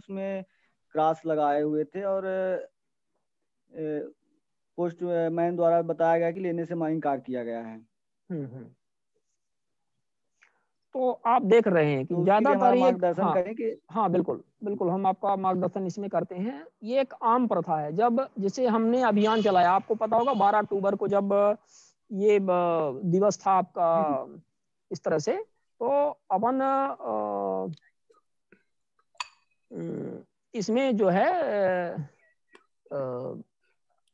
उसमें क्रॉस लगाए हुए थे और पोस्टमैन द्वारा बताया गया कि लेने से इनकार किया गया है। तो आप देख रहे हैं कि तो उसके लिए ज्यादातर हमारा ये, मार्गदर्शन हाँ करें कि हाँ बिल्कुल बिल्कुल, हम आपका मार्गदर्शन इसमें करते हैं। ये एक आम प्रथा है। जब जैसे हमने अभियान चलाया, आपको पता होगा 12 अक्टूबर को जब ये दिवस था आपका जी इस तरह से, तो अपन इसमें जो है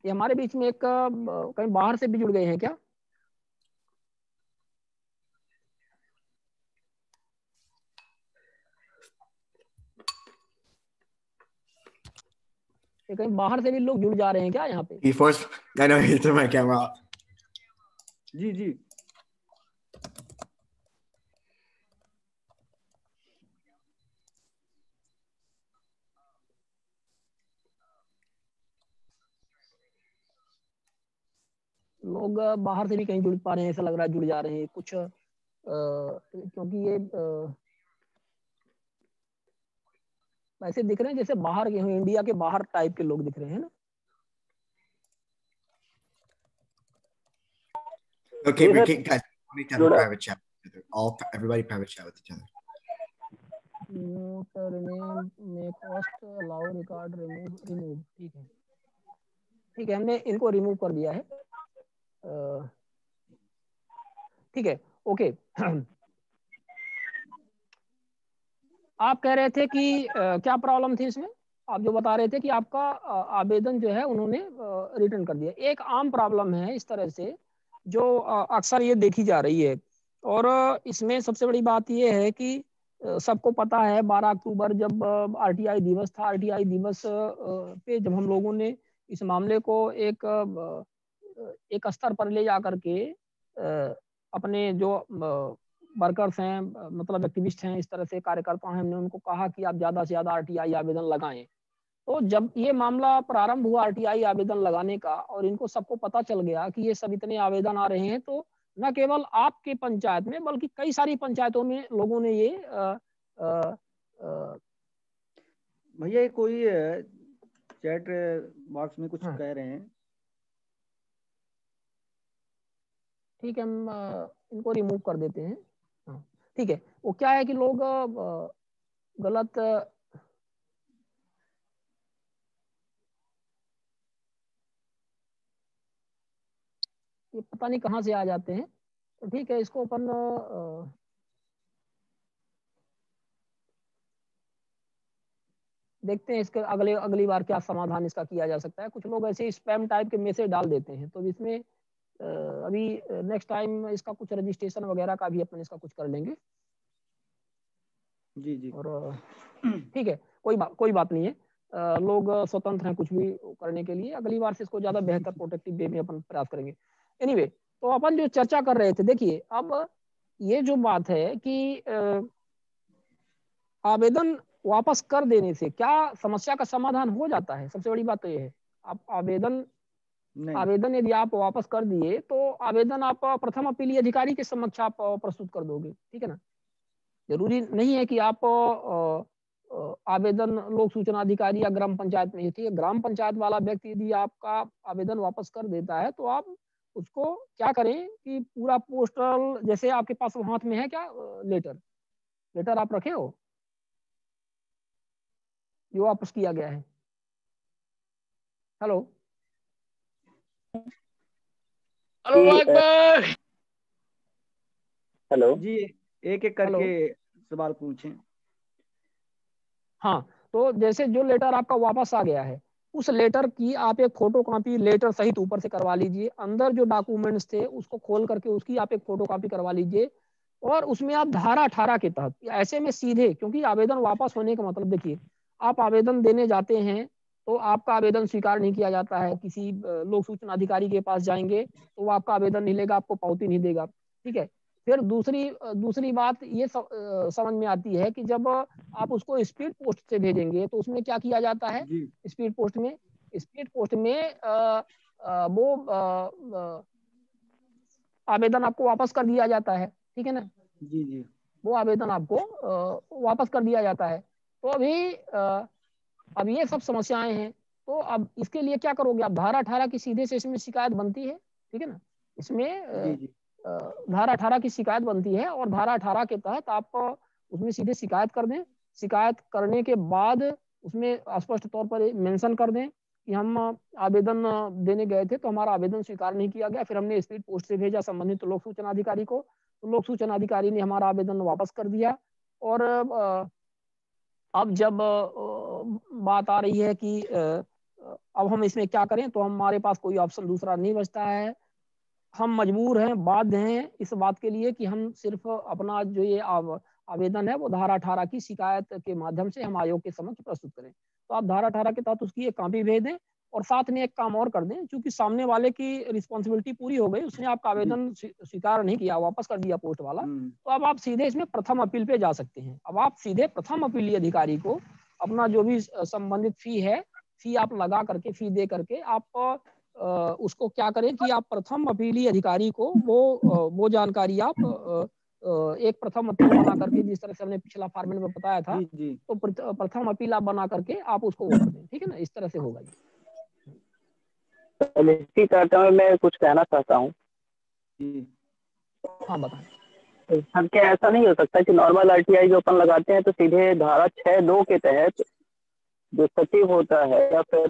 ये हमारे बीच में एक कहीं बाहर से भी जुड़ गए हैं क्या? ये कहीं बाहर से भी लोग जुड़ जा रहे हैं क्या यहाँ पे? First, I know you turned my camera off. जी जी। लोग बाहर से भी कहीं जुड़ पा रहे हैं, ऐसा लग रहा है जुड़ जा रहे हैं कुछ, क्योंकि ये ऐसे दिख रहे हैं जैसे बाहर के हों, इंडिया के बाहर टाइप के लोग दिख रहे हैं ना। Okay, guys, we need to have a private chat. Everybody private chat with each other. ठीक है, ठीक है, हमने इनको रिमूव कर दिया है। ठीक है, ओके। आप कह रहे थे कि क्या प्रॉब्लम थी इसमें? आप जो बता रहे थे कि आपका आवेदन जो है उन्होंने रिटर्न कर दिया। एक आम प्रॉब्लम है इस तरह से जो अक्सर ये देखी जा रही है, और इसमें सबसे बड़ी बात ये है कि सबको पता है 12 अक्टूबर जब आरटीआई दिवस था, आरटीआई दिवस पे जब हम लोगों ने इस मामले को एक स्तर पर ले जा करके अपने जो वर्कर्स हैं, मतलब एक्टिविस्ट हैं, इस तरह से कार्यकर्ता हैं, हमने उनको कहा कि आप ज्यादा से ज्यादा आरटीआई आवेदन लगाएं। तो जब ये मामला प्रारंभ हुआ आरटीआई आवेदन लगाने का, और इनको सबको पता चल गया कि ये सब इतने आवेदन आ रहे हैं, तो न केवल आपके पंचायत में बल्कि कई सारी पंचायतों में लोगों ने ये भैया कोई चैट बॉक्स में कुछ कह रहे हैं। ठीक है, हम इनको रिमूव कर देते हैं। हाँ ठीक है, वो क्या है कि लोग गलत ये पता नहीं कहाँ से आ जाते हैं। तो ठीक है, इसको अपन देखते हैं इसके अगली बार क्या समाधान इसका किया जा सकता है। कुछ लोग ऐसे स्पैम टाइप के मैसेज डाल देते हैं, तो इसमें अभी नेक्स्ट टाइम इसका कुछ रजिस्ट्रेशन वगैरह का भी अपन इसका कुछ कर लेंगे। जी जी। और ठीक है, कोई बात नहीं है, लोग स्वतंत्र हैं कुछ भी करने के लिए। अगली बार से इसको ज्यादा बेहतर प्रोटेक्टिव वे में अपन प्रयास करेंगे। एनीवे, तो अपन जो चर्चा कर रहे थे, देखिए अब ये जो बात है कि आवेदन वापस कर देने से क्या समस्या का समाधान हो जाता है? सबसे बड़ी बात तो ये है। आप आवेदन यदि आप वापस कर दिए तो आवेदन आप प्रथम अपीलीय अधिकारी के समक्ष आप प्रस्तुत कर दोगे, ठीक है ना। जरूरी नहीं है कि आप आवेदन लोक सूचना अधिकारी या ग्राम पंचायत में, ठीक है, ग्राम पंचायत वाला व्यक्ति यदि आपका आवेदन वापस कर देता है तो आप उसको क्या करें कि पूरा पोस्टल, जैसे आपके पास हाथ में है क्या लेटर आप रखे हो जो वापस किया गया है? हेलो अकबर, हेलो जी, एक एक करके सवाल पूछें। हाँ, तो जैसे जो लेटर आपका वापस आ गया है, उस लेटर की आप एक फोटो कॉपी लेटर सहित ऊपर से करवा लीजिए। अंदर जो डॉक्यूमेंट्स थे उसको खोल करके उसकी आप एक फोटो कॉपी करवा लीजिए, और उसमें आप धारा 18 के तहत, ऐसे में सीधे, क्योंकि आवेदन वापस होने का मतलब, देखिए आप आवेदन देने जाते हैं तो आपका आवेदन स्वीकार नहीं किया जाता है। किसी लोक सूचना अधिकारी के पास जाएंगे तो वो आपका आवेदन नहीं लेगा, आपको पावती नहीं देगा, ठीक है। फिर दूसरी बात ये समझ में आती है कि जब आप उसको स्पीड पोस्ट से भेजेंगे तो उसमें क्या किया जाता है? स्पीड पोस्ट में वो आवेदन आपको वापस कर दिया जाता है, ठीक है ना। जी जी। वो आवेदन आपको वापस कर दिया जाता है। तो अभी अब ये सब समस्याएं हैं, तो अब इसके लिए क्या करोगे आप? धारा 18 की सीधे से इसमें शिकायत बनती है, ठीक है ना। इसमें धारा 18 की शिकायत बनती है, और धारा 18 के तहत आप उसमें सीधे शिकायत कर दें। शिकायत करने के बाद उसमें स्पष्ट तौर पर मेंशन कर दें कि हम आवेदन देने गए थे तो हमारा आवेदन स्वीकार नहीं किया गया, फिर हमने स्पीड पोस्ट से भेजा संबंधित लोक सूचना अधिकारी को, तो लोक सूचना अधिकारी ने हमारा आवेदन वापस कर दिया। और अब जब बात आ रही है कि अब हम इसमें क्या करें, तो हमारे पास कोई ऑप्शन दूसरा नहीं बचता है। हम मजबूर हैं, बाध्य हैं इस बात के लिए कि हम सिर्फ अपना जो ये आवेदन है वो धारा 18 की शिकायत के माध्यम से हम आयोग के समक्ष प्रस्तुत करें। तो आप धारा 18 के तहत उसकी एक कॉपी भेज दें, और साथ में एक काम और कर दें, क्योंकि सामने वाले की रिस्पॉन्सिबिलिटी पूरी हो गई, उसने आपका आवेदन स्वीकार नहीं किया, वापस कर दिया पोस्ट वाला, तो अब आप सीधे इसमें प्रथम अपील पे जा सकते हैं। अब आप सीधे प्रथम अपीली अधिकारी को अपना जो भी संबंधित फी आप लगा करके, फी दे करके आप उसको क्या करें कि आप प्रथम अपीली अधिकारी को वो जानकारी आप एक प्रथम अपील बना करके, जिस तरह से हमने पिछला फॉर्मेट में बताया था, तो प्रथम अपील आप बना करके आप उसको वो कर दें, ठीक है ना। इस तरह से होगा। इसी तरह में मैं कुछ कहना चाहता हूँ। हाँ बताएं। सर क्या ऐसा नहीं हो सकता कि नॉर्मल आरटीआई जो अपन लगाते हैं तो सीधे धारा 6(2) के तहत जो सचिव होता है या फिर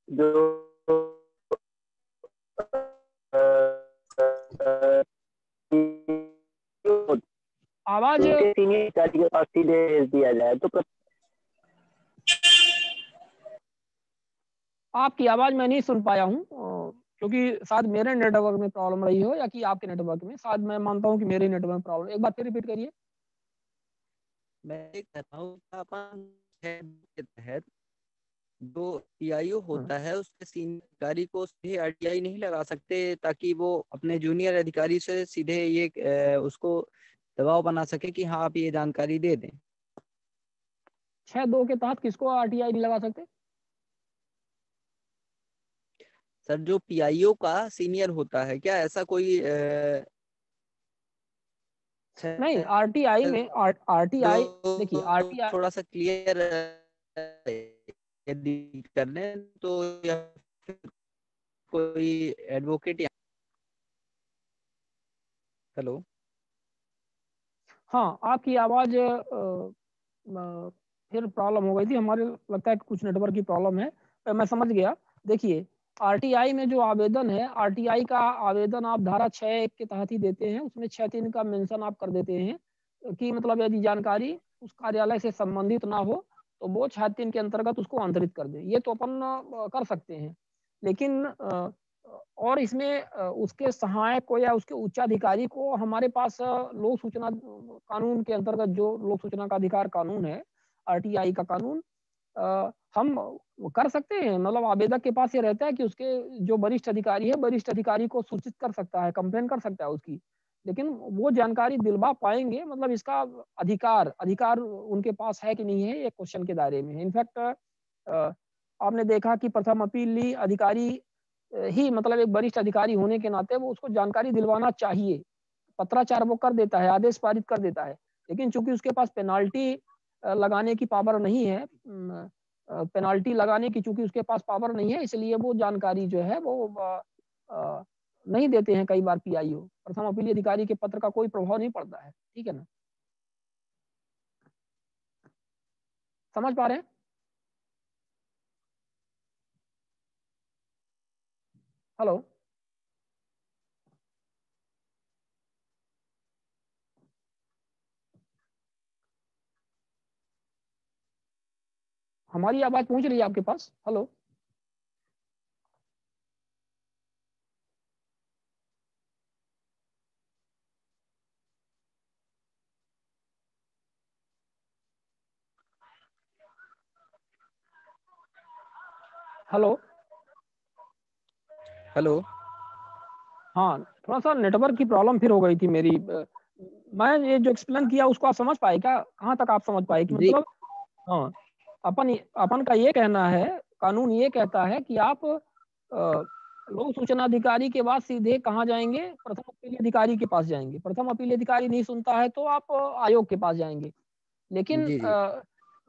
जो आवाज सीनियर अधिकारी के पास सीधे भेज दिया जाए तो आपकी आवाज मैं नहीं सुन पाया हूँ, क्योंकि शायद मेरे नेटवर्क में प्रॉब्लम रही हो या कि आपके नेटवर्क में। शायद मैं मानता हूँ कि मेरे नेटवर्क में प्रॉब्लम। एक बार फिर रिपीट करिए। मैं कहता हूँ अपन के तहत जो पीआईओ होता है उसके सीनियर अधिकारी को सीधे आरटीआई नहीं लगा सकते, ताकि वो अपने जूनियर अधिकारी से सीधे ये उसको दबाव बना सके कि हाँ आप ये जानकारी दे दें। 6(2) के तहत किसको आरटीआई नहीं लगा सकते? सर जो पीआईओ का सीनियर होता है, क्या ऐसा कोई नहीं, आरटीआई में आरटीआई देखिए, आरटीआई थोड़ा सा क्लियर यदि कर लें तो, या कोई एडवोकेट। हेलो, हाँ आपकी आवाज फिर प्रॉब्लम हो गई थी, हमारे लगता है कुछ नेटवर्क की प्रॉब्लम है। मैं समझ गया। देखिए आरटीआई में जो आवेदन है, आरटीआई का आवेदन आप धारा 6(1) के तहत ही देते हैं। उसमें 6(3) का मेंशन आप कर देते हैं कि मतलब यदि जानकारी उस कार्यालय से संबंधित ना हो तो वो 6(3) के अंतर्गत उसको अंतरित कर दे। ये तो अपन कर सकते हैं, लेकिन और इसमें उसके सहायक को या उसके उच्चाधिकारी को हमारे पास लोक सूचना कानून के अंतर्गत जो लोक सूचना का अधिकार कानून है, आरटीआई का कानून, हम कर सकते हैं। मतलब आवेदक के पास ये रहता है कि उसके जो वरिष्ठ अधिकारी है, वरिष्ठ अधिकारी को सूचित कर सकता है, कंप्लेन कर सकता है उसकी, लेकिन वो जानकारी दिलवा पाएंगे, मतलब इसका अधिकार उनके पास है कि नहीं है, ये क्वेश्चन के दायरे में है। इनफैक्ट आपने देखा कि प्रथम अपीली अधिकारी ही मतलब एक वरिष्ठ अधिकारी होने के नाते वो उसको जानकारी दिलवाना चाहिए। पत्राचार वो कर देता है, आदेश पारित कर देता है, लेकिन चूंकि उसके पास पेनाल्टी लगाने की पावर नहीं है, पेनाल्टी लगाने की चूंकि उसके पास पावर नहीं है, इसलिए वो जानकारी जो है वो नहीं देते हैं कई बार पीआईओ। प्रथम अपीली अधिकारी के पत्र का कोई प्रभाव नहीं पड़ता है, ठीक है ना। समझ पा रहे हैं? हेलो, हमारी आवाज पहुंच रही है आपके पास? Hello, hello, hello. हाँ थोड़ा सा नेटवर्क की प्रॉब्लम फिर हो गई थी मेरी। मैं ये जो एक्सप्लेन किया उसको आप समझ पाए क्या? कहाँ तक आप समझ पाए कि मतलब हाँ, अपन का ये कहना है, कानून ये कहता है कि आप लोक सूचना अधिकारी के बाद सीधे कहाँ जाएंगे? प्रथम अपील अधिकारी के पास जाएंगे। प्रथम अपील अधिकारी नहीं सुनता है तो आप आयोग के पास जाएंगे। लेकिन जी, जी।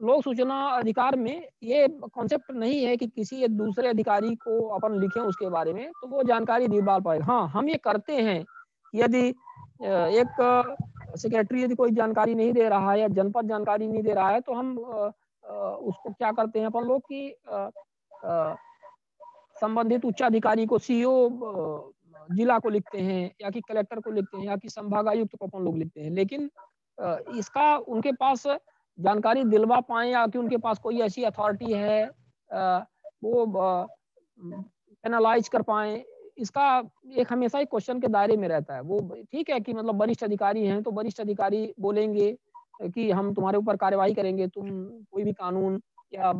लोक सूचना अधिकार में ये कॉन्सेप्ट नहीं है कि किसी एक दूसरे अधिकारी को अपन लिखें उसके बारे में, तो वो जानकारी नहीं डाल पाएगा। हाँ, हम ये करते हैं, यदि एक सेक्रेटरी यदि कोई जानकारी नहीं दे रहा है या जनपद जानकारी नहीं दे रहा है, तो हम उसको क्या करते हैं अपन लोग कि संबंधित उच्चाधिकारी को, सीईओ जिला को लिखते हैं, या कि कलेक्टर को लिखते हैं, या कि संभागायुक्त को अपन लोग लिखते हैं। लेकिन इसका उनके पास जानकारी दिलवा पाए, या कि उनके पास कोई ऐसी अथॉरिटी है वो एनालाइज कर पाए, इसका एक हमेशा ही क्वेश्चन के दायरे में रहता है। वो ठीक है कि मतलब वरिष्ठ अधिकारी हैं तो वरिष्ठ अधिकारी बोलेंगे कि हम तुम्हारे ऊपर कार्यवाही करेंगे, तुम कोई भी कानून या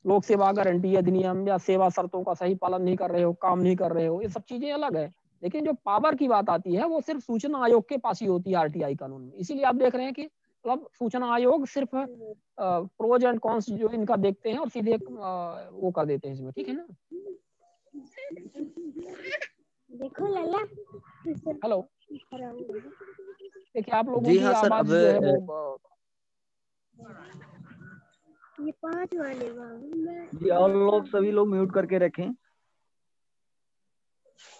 लोक सेवा गारंटी अधिनियम या सेवा शर्तों का सही पालन नहीं कर रहे हो, काम नहीं कर रहे हो, ये सब चीजें अलग है। लेकिन जो पावर की बात आती है वो सिर्फ सूचना आयोग के पास ही होती है आरटीआई कानून में। इसीलिए आप देख रहे हैं कि मतलब सूचना आयोग सिर्फ प्रोज एंड कॉन्स जो इनका देखते हैं और सीधे वो कर देते हैं इसमें, ठीक है ना। देखो लाला, हेलो, देखिए आप लोगों जी की हाँ सर, आवाज अब जो है वो ये 5 वाले बाबू जी, और लोग सभी लोग म्यूट करके रखें।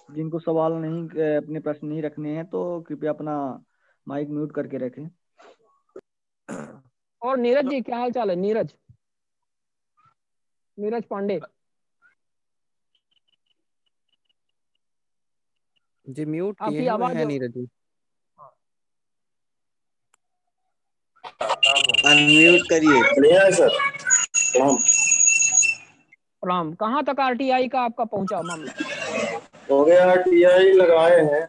जिनको सवाल नहीं, अपने प्रश्न नहीं रखने हैं तो कृपया अपना माइक म्यूट करके रखें। और नीरज जी क्या हाल चाल है? नीरज पांडे जी म्यूट किए आपकी हैं आवाज है नीरज जी। अनम्यूट करिए। बढ़िया है सर, प्रणाम। प्रणाम। कहाँ तक आरटीआई का आपका पहुंचा मामला? हो गया, आरटीआई लगाए हैं,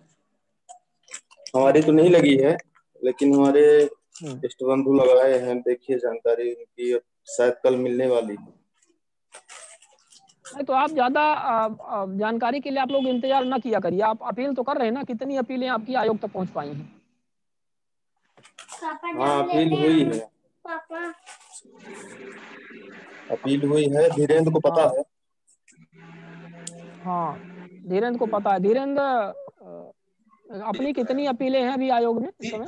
हमारी तो नहीं लगी है लेकिन हमारे इष्ट बंधु लगाए हैं। देखिए जानकारी उनकी अब शायद कल मिलने वाली है। नहीं तो आप ज्यादा जानकारी के लिए आप लोग इंतजार ना किया करिए, आप अपील तो कर रहे हैं ना। कितनी अपीलें आपकी आयोग तक पहुंच पाई हैं? हाँ, अपील हुई है, अपील हुई है। धीरेन्द्र को पता है। हाँ, धीरेन्द्र को पता है। धीरेन्द्र, अपनी कितनी अपीलें हैं अभी आयोग में इस समय?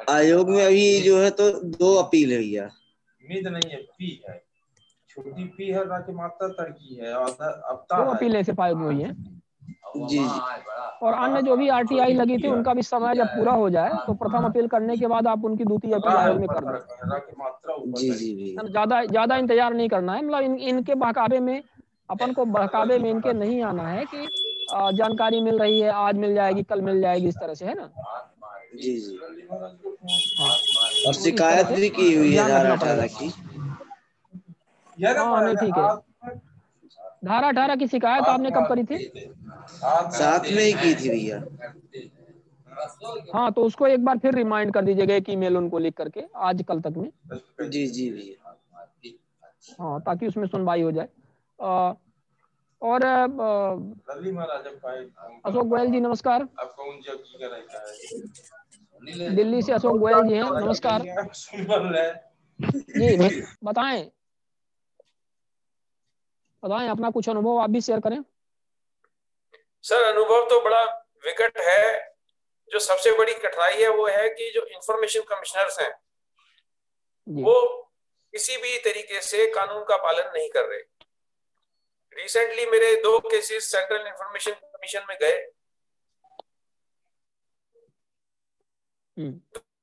आयोग में अभी जो है तो 2 अपील है भैया। उम्मीद नहीं है, पी है, छोटी पी है ना कि मात्रा तड़की है और अब 2 अपीलें सिर्फ आयोग में हुई हैं। जी। और अन्य जो भी आरटीआई लगी थी उनका भी समय जब पूरा हो जाए तो प्रथम अपील करने के बाद आप उनकी द्वितीय अपील आयोग में कर दो। जी जी भैया, ज्यादा इंतजार नहीं करना है। मतलब इनके बहकावे में, अपन को बहकावे में इनके नहीं आना है कि जानकारी मिल रही है, आज मिल जाएगी, कल मिल जाएगी, इस तरह से, है ना। जी जी। हाँ, और शिकायत भी की हुई है धारा 18 की। हाँ नहीं ठीक है। धारा 18 की शिकायत आपने कब करी थी? साथ में ही की थी भैया। हाँ, तो उसको एक बार फिर रिमाइंड कर दीजिएगा एक ईमेल उनको लिख करके आज कल तक में। जी जी भैया। हाँ, ताकि उसमें सुनवाई हो जाए। और अशोक गोयल जी नमस्कार। दिल्ली से अशोक गोयल जी हैं, नमस्कार जी। बताएं अपना कुछ अनुभव आप भी शेयर करें। सर अनुभव तो बड़ा विकट है। जो सबसे बड़ी कठिनाई है वो है कि जो इंफॉर्मेशन कमिश्नर्स हैं वो किसी भी तरीके से कानून का पालन नहीं कर रहे। रिसेंटली मेरे 2 केसेस सेंट्रल इंफॉर्मेशन कमीशन में गए।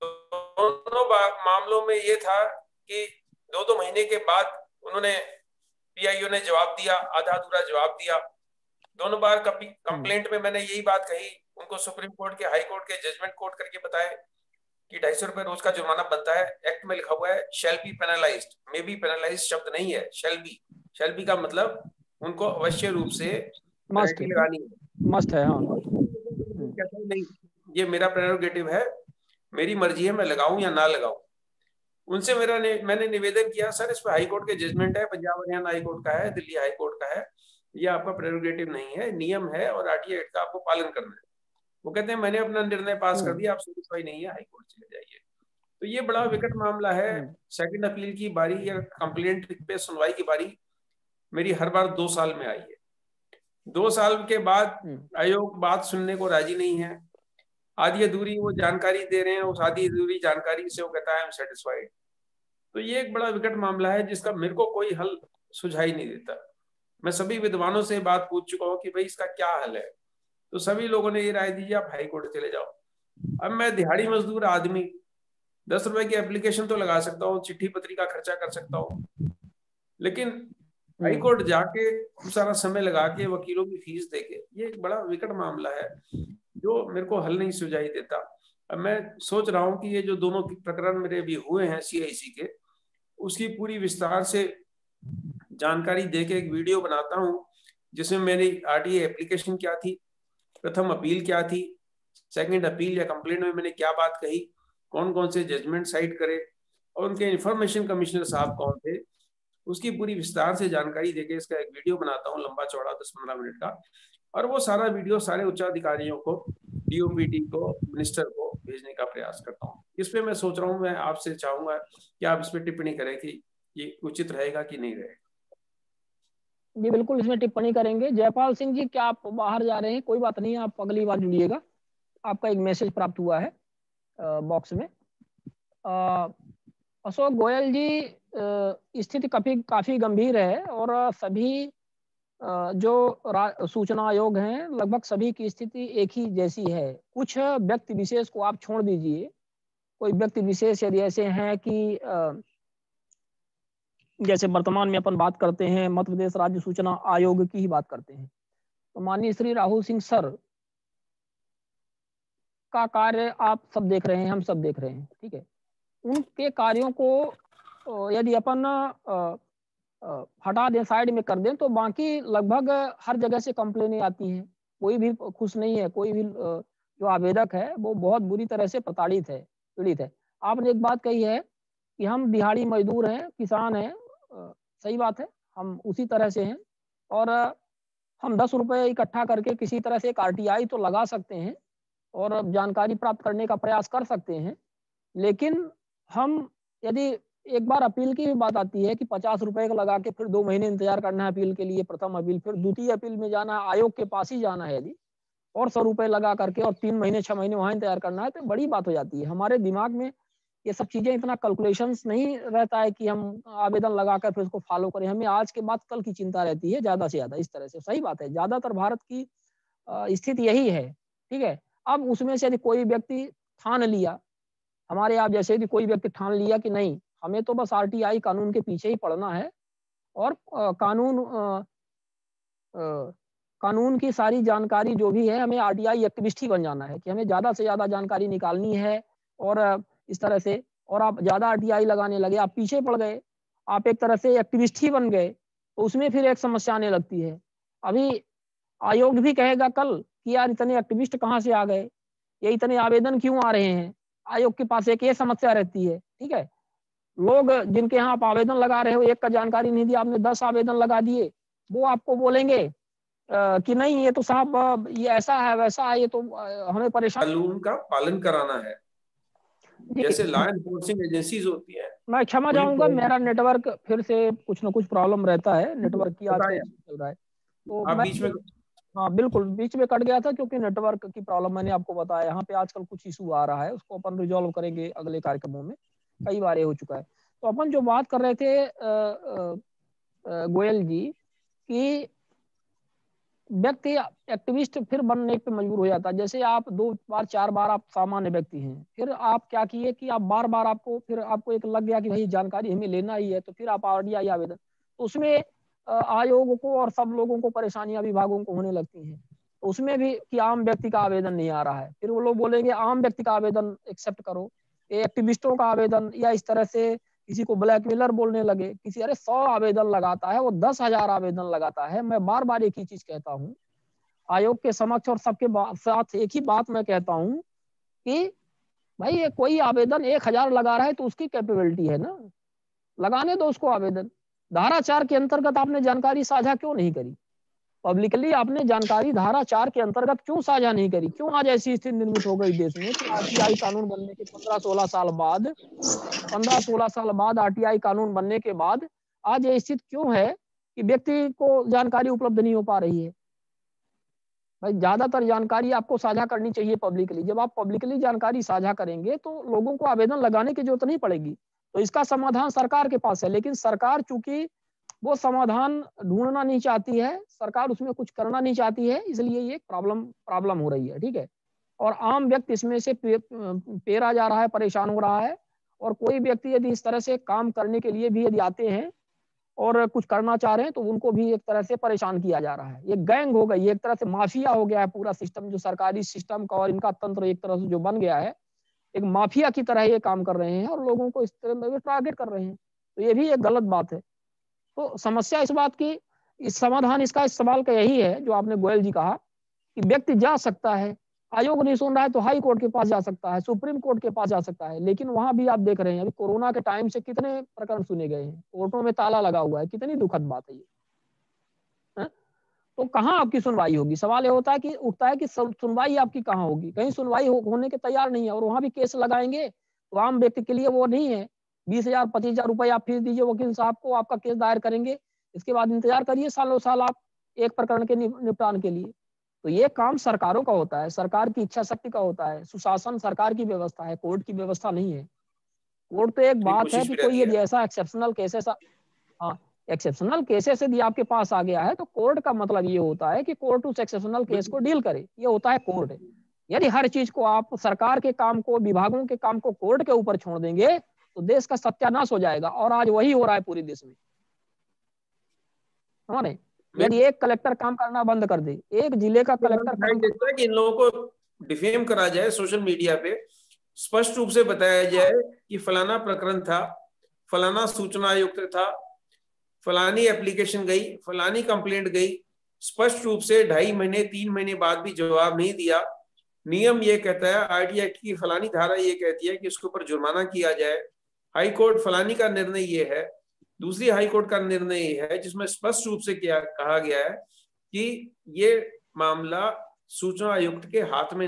दोनों मामलों में ये था कि 2 महीने के बाद उन्होंने पीआईओ ने जवाब दिया, आधा अधूरा जवाब दिया। दोनों बार कंप्लेंट में मैंने यही बात कही उनको, सुप्रीम कोर्ट के, हाई कोर्ट के जजमेंट कोर्ट करके बताए कि 250 रुपए रोज का जुर्माना बनता है। एक्ट में लिखा हुआ है shall be penalised, may be penalised शब्द नहीं है, शैल बी का मतलब उनको अवश्य रूप से पेनल्टी लगानी है, मस्ट है। हाँ, कहते नहीं ये मेरा प्रेरोगेटिव है, मेरी मर्जी है मैं लगाऊं या ना लगाऊं। उनसे मैंने निवेदन किया, सर इस पर हाई कोर्ट के जजमेंट है, पंजाब हरियाणा हाई कोर्ट का है, दिल्ली हाई कोर्ट का है, ये आपका प्रेरोगेटिव नहीं है, नियम है और आरटीआई एक्ट का आपको पालन करना है। वो कहते हैं मैंने अपना निर्णय पास कर दिया, आप सेटिस्फाई नहीं है, हाई कोर्ट चले जाइए। तो ये बड़ा विकट मामला है। सेकंड अपील की बारी या कंप्लेंट पे सुनवाई की बारी मेरी हर बार 2 साल में आई है। 2 साल के बाद आयोग बात सुनने को राजी नहीं है। आधी अधूरी वो जानकारी दे रहे हैं, उस आधी अधूरी जानकारी से वो कहता है आई एम सेटिस्फाइड। तो ये एक बड़ा विकट मामला है जिसका मेरे को कोई हल सुझाई नहीं देता। मैं सभी विद्वानों से बात पूछ चुका हूँ कि भाई इसका क्या हल है, तो सभी लोगों ने ये राय दी आप हाई कोर्ट चले जाओ। अब मैं दिहाड़ी मजदूर आदमी 10 रुपए की एप्लीकेशन तो लगा सकता हूँ, चिट्ठी पत्री का खर्चा कर सकता हूँ, लेकिन हाई कोर्ट जाके सारा समय लगा के वकीलों की फीस देके, ये एक बड़ा विकट मामला है जो मेरे को हल नहीं सुझाई देता। अब मैं सोच रहा हूँ कि ये जो दोनों प्रकरण मेरे भी हुए हैं CIC के, उसकी पूरी विस्तार से जानकारी देके एक वीडियो बनाता हूँ जिसमें मेरी RTA एप्लीकेशन क्या थी, प्रथम अपील क्या थी, सेकंड अपील या कंप्लेंट में मैंने क्या बात कही, कौन कौन से जजमेंट साइट करे और उनके इंफॉर्मेशन कमिश्नर साहब कौन थे, उसकी पूरी विस्तार से जानकारी देके इसका एक वीडियो बनाता हूँ लंबा चौड़ा 10-15 मिनट का, और वो सारा वीडियो सारे उच्चाधिकारियों को, DOPT को, मिनिस्टर को भेजने का प्रयास करता हूँ। इस पे मैं सोच रहा हूँ, मैं आपसे चाहूंगा कि आप इस पे टिप्पणी करें कि ये उचित रहेगा कि नहीं रहेगा। जी बिल्कुल, इसमें टिप्पणी करेंगे। जयपाल सिंह जी, क्या आप बाहर जा रहे हैं? कोई बात नहीं, आप अगली बार जुड़िएगा। आपका एक मैसेज प्राप्त हुआ है बॉक्स में। अशोक गोयल जी, स्थिति काफी गंभीर है और सभी जो सूचना आयोग हैं लगभग सभी की स्थिति एक ही जैसी है। कुछ व्यक्ति विशेष को आप छोड़ दीजिए, कोई व्यक्ति विशेष यदि ऐसे हैं कि जैसे वर्तमान में अपन बात करते हैं मध्य प्रदेश राज्य सूचना आयोग की ही बात करते हैं, तो माननीय श्री राहुल सिंह सर का कार्य आप सब देख रहे हैं, हम सब देख रहे हैं, ठीक है। उनके कार्यों को यदि अपन हटा दें, साइड में कर दें, तो बाकी लगभग हर जगह से कंप्लेनें आती हैं। कोई भी खुश नहीं है, कोई भी जो आवेदक है वो बहुत बुरी तरह से प्रताड़ित है, पीड़ित है। आपने एक बात कही है कि हम दिहाड़ी मजदूर हैं, किसान हैं, सही बात है, हम उसी तरह से हैं और हम 10 रुपए इकट्ठा करके किसी तरह से एक RTI तो लगा सकते हैं और जानकारी प्राप्त करने का प्रयास कर सकते हैं, लेकिन हम यदि एक बार अपील की भी बात आती है कि 50 रुपए का लगा के फिर 2 महीने इंतजार करना है अपील के लिए, प्रथम अपील, फिर द्वितीय अपील में जाना है, आयोग के पास ही जाना है यदि, और 100 रुपए लगा करके और 3 महीने 6 महीने वहां इंतजार करना है, तो बड़ी बात हो जाती है। हमारे दिमाग में ये सब चीजें इतना कैलकुलेशंस नहीं रहता है कि हम आवेदन लगाकर फिर उसको फॉलो करें। हमें आज के बाद कल की चिंता रहती है ज्यादा से ज्यादा, इस तरह से। सही बात है, ज्यादातर भारत की स्थिति यही है, ठीक है। अब उसमें से यदि कोई व्यक्ति ठान लिया, हमारे आप जैसे यदि कोई व्यक्ति ठान लिया कि नहीं, हमें तो बस RTI कानून के पीछे ही पड़ना है और कानून की सारी जानकारी जो भी है, हमें RTI एक्टिविस्ट ही बन जाना है कि हमें ज्यादा से ज्यादा जानकारी निकालनी है और इस तरह से, और आप ज्यादा RTI लगाने लगे, आप पीछे पड़ गए, आप एक तरह से एक्टिविस्ट ही बन गए, तो उसमें फिर एक समस्या आने लगती है। अभी आयोग भी कहेगा कल कि यार इतने एक्टिविस्ट कहाँ से आ गए, ये इतने आवेदन क्यों आ रहे हैं। आयोग के पास एक ये समस्या रहती है, ठीक है। लोग जिनके यहाँ आप आवेदन लगा रहे हो, एक का जानकारी नहीं दिया, आपने 10 आवेदन लगा दिए, वो आपको बोलेंगे कि नहीं ये तो साहब ये ऐसा है वैसा है, ये तो हमें परेशान, कानून का पालन कराना है, जैसे लॉ एनफोर्सिंग एजेंसीज होती है। मैं क्षमा चाहूंगा, मेरा नेटवर्क फिर से कुछ ना कुछ प्रॉब्लम रहता है, नेटवर्क की आजकल चल रहा है, तो आप बीच में, हाँ बिल्कुल बीच में कट गया था क्योंकि नेटवर्क की प्रॉब्लम मैंने आपको बताया। यहाँ पे आजकल कुछ इशू आ रहा है, उसको अपन रिजॉल्व करेंगे अगले कार्यक्रमों में, कई बार ये हो चुका है। तो अपन जो बात कर रहे थे गोयल जी कि व्यक्ति एक्टिविस्ट फिर बनने पे मजबूर हो जाता है। जैसे आप 2 बार 4 बार आप सामान्य व्यक्ति हैं, फिर आप क्या किए कि आप बार बार आपको एक लग गया कि भाई जानकारी हमें लेना ही है, तो फिर आप RTI आवेदन, तो उसमें आयोग को और सब लोगों को परेशानियां विभागों को होने लगती हैं। तो उसमें भी कि आम व्यक्ति का आवेदन नहीं आ रहा है, फिर वो लोग बोलेंगे आम व्यक्ति का आवेदन एक्सेप्ट करो, एक्टिविस्टों का आवेदन, या इस तरह से किसी को ब्लैकमेलर बोलने लगे, किसी अरे 100 आवेदन लगाता है, वो 10,000 आवेदन लगाता है। मैं बार बार एक ही चीज कहता हूँ आयोग के समक्ष और सबके साथ, एक ही बात मैं कहता हूँ कि भाई ये कोई आवेदन 1000 लगा रहा है तो उसकी कैपेबिलिटी है ना, लगाने दो उसको आवेदन। धारा 4 के अंतर्गत आपने जानकारी साझा क्यों नहीं करी पब्लिकली, आपने जानकारी धारा 4 के अंतर्गत क्यों साझा नहीं करी? क्यों आज ऐसी स्थिति निर्मित हो गई देश में कि RTI कानून बनने के 15-16 साल बाद RTI कानून बनने के बाद आज ये स्थिति क्यों है कि व्यक्ति को जानकारी उपलब्ध नहीं हो पा रही है? भाई ज्यादातर जानकारी आपको साझा करनी चाहिए पब्लिकली। जब आप पब्लिकली जानकारी साझा करेंगे तो लोगों को आवेदन लगाने की जरूरत नहीं पड़ेगी। तो इसका समाधान सरकार के पास है, लेकिन सरकार चूंकि वो समाधान ढूंढना नहीं चाहती है, सरकार उसमें कुछ करना नहीं चाहती है, इसलिए ये प्रॉब्लम हो रही है। ठीक है, और आम व्यक्ति इसमें से पेरा जा रहा है, परेशान हो रहा है। और कोई व्यक्ति यदि इस तरह से काम करने के लिए भी यदि आते हैं और कुछ करना चाह रहे हैं तो उनको भी एक तरह से परेशान किया जा रहा है। ये गैंग हो गई, एक तरह से माफिया हो गया है पूरा सिस्टम, जो सरकारी सिस्टम का और इनका तंत्र एक तरह से जो बन गया है, एक माफिया की तरह ये काम कर रहे हैं और लोगों को इस तरह से टारगेट कर रहे हैं। तो ये भी एक गलत बात है। तो समस्या इस बात की, इस समाधान इसका, इस सवाल का यही है जो आपने गोयल जी कहा कि व्यक्ति जा सकता है, आयोग नहीं सुन रहा है तो हाई कोर्ट के पास जा सकता है, सुप्रीम कोर्ट के पास जा सकता है। लेकिन वहां भी आप देख रहे हैं अभी कोरोना के टाइम से कितने प्रकरण सुने गए हैं, कोर्टों में ताला लगा हुआ है। कितनी दुखद बात है ये। तो कहाँ आपकी सुनवाई होगी? सवाल ये होता है कि उठता है कि सुनवाई आपकी कहाँ होगी? कहीं सुनवाई होने के तैयार नहीं है। और वहां भी केस लगाएंगे तो आम व्यक्ति के लिए वो नहीं है। 20,000 25,000 रुपए आप फीस दीजिए वकील साहब को, आपका केस दायर करेंगे, इसके बाद इंतजार करिए सालों साल आप एक प्रकरण के निपटान के लिए। तो ये काम सरकारों का होता है, सरकार की इच्छा शक्ति का होता है। सुशासन सरकार की व्यवस्था है, कोर्ट की व्यवस्था नहीं है। कोर्ट तो एक बात है कि कोई यदि ऐसा एक्सेप्शनल केसेस, हाँ एक्सेप्शनल केसेस यदि आपके पास आ गया है तो कोर्ट का मतलब ये होता है कि कोर्ट उस एक्सेप्शनल केस को डील करे, ये होता है कोर्ट। यदि हर चीज को आप सरकार के काम को, विभागों के काम को कोर्ट के ऊपर छोड़ देंगे तो देश का सत्यानाश हो जाएगा। और आज वही हो रहा है पूरे देश में। हमारे यदि एक कलेक्टर काम करना बंद कर दे, एक जिले का कलेक्टर काम कि इन लोगों को डिफेम करा जाए सोशल मीडिया पे, स्पष्ट रूप से बताया जाए कि फलाना प्रकरण था, फलाना सूचना आयुक्त था, फलानी एप्लीकेशन गई, फलानी कंप्लेंट गई, स्पष्ट रूप से 2.5 महीने 3 महीने बाद भी जवाब नहीं दिया। नियम ये कहता है, आरटीआई एक्ट की फलानी धारा ये कहती है कि इसके ऊपर जुर्माना किया जाए। हाई कोर्ट फलानी का निर्णय ये है, दूसरी हाई कोर्ट का निर्णय ये है जिसमें स्पष्ट रूप से कहा गया है कि ये मामला सूचना आयुक्त के हाथ में